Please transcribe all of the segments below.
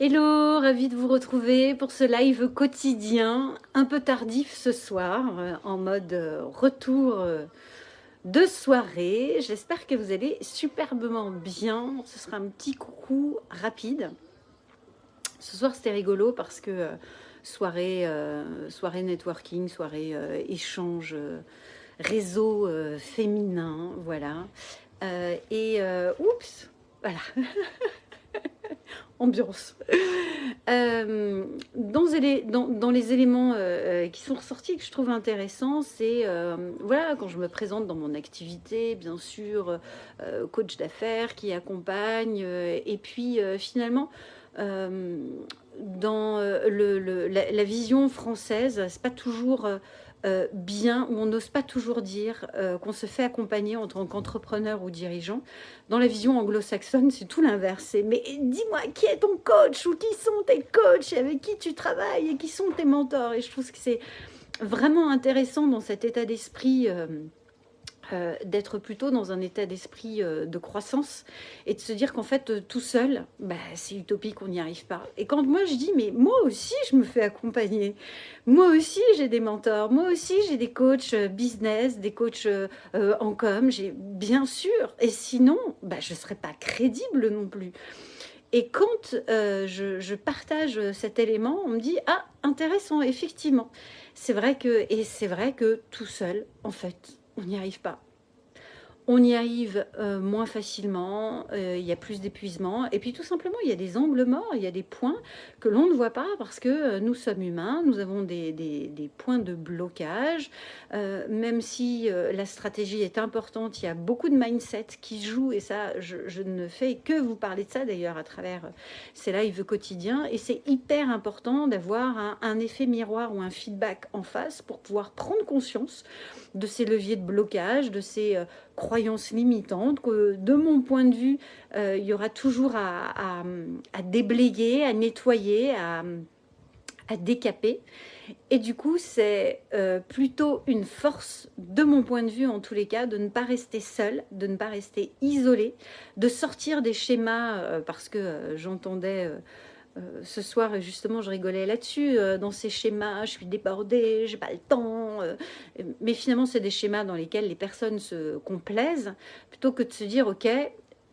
Hello, ravie de vous retrouver pour ce live quotidien, un peu tardif ce soir, en mode retour de soirée. J'espère que vous allez superbement bien. Ce sera un petit coucou rapide. Ce soir, c'était rigolo parce que soirée networking, soirée échange, réseau féminin, voilà. Oups, voilà, ambiance. Dans les éléments qui sont ressortis que je trouve intéressants, c'est voilà, quand je me présente dans mon activité, bien sûr, coach d'affaires qui accompagne, et puis finalement, euh, dans la vision française, c'est pas toujours bien, ou on n'ose pas toujours dire qu'on se fait accompagner en tant qu'entrepreneur ou dirigeant. Dans la vision anglo-saxonne, c'est tout l'inverse. Mais dis-moi, qui est ton coach ou qui sont tes coachs, avec qui tu travailles et qui sont tes mentors. Et je trouve que c'est vraiment intéressant dans cet état d'esprit. D'être plutôt dans un état d'esprit de croissance et de se dire qu'en fait, tout seul, bah, c'est utopique, on n'y arrive pas. Et quand moi je dis, mais moi aussi, je me fais accompagner, moi aussi, j'ai des mentors, moi aussi, j'ai des coachs business, des coachs en com, j'ai bien sûr, et sinon, bah, je ne serais pas crédible non plus. Et quand je partage cet élément, on me dit, ah, intéressant, effectivement. C'est vrai que tout seul, en fait, on n'y arrive pas. On y arrive moins facilement, il y a plus d'épuisement. Et puis tout simplement, il y a des angles morts, il y a des points que l'on ne voit pas parce que nous sommes humains, nous avons des points de blocage. Même si la stratégie est importante, il y a beaucoup de mindset qui joue. Et ça, je ne fais que vous parler de ça d'ailleurs à travers ces lives quotidiens. Et c'est hyper important d'avoir un effet miroir ou un feedback en face pour pouvoir prendre conscience de ces leviers de blocage, de ces croyances limitantes, que de mon point de vue, il y aura toujours à déblayer, à nettoyer, à décaper. Et du coup, c'est plutôt une force, de mon point de vue en tous les cas, de ne pas rester seul, de ne pas rester isolé, de sortir des schémas, parce que j'entendais ce soir, justement, je rigolais là-dessus, dans ces schémas, je suis débordée, j'ai pas le temps. Mais finalement, c'est des schémas dans lesquels les personnes se complaisent, plutôt que de se dire, ok,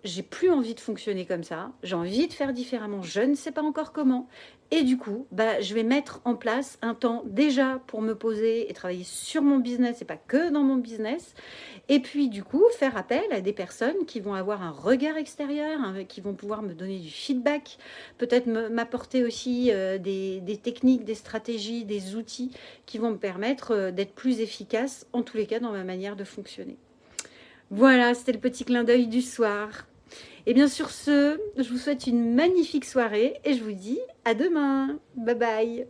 j'ai plus envie de fonctionner comme ça, j'ai envie de faire différemment, je ne sais pas encore comment. Et du coup, bah, je vais mettre en place un temps déjà pour me poser et travailler sur mon business et pas que dans mon business. Et puis, du coup, faire appel à des personnes qui vont avoir un regard extérieur, hein, qui vont pouvoir me donner du feedback, peut-être m'apporter aussi des techniques, des stratégies, des outils qui vont me permettre d'être plus efficace, en tous les cas, dans ma manière de fonctionner. Voilà, c'était le petit clin d'œil du soir. Et bien sur ce, je vous souhaite une magnifique soirée et je vous dis à demain. Bye bye.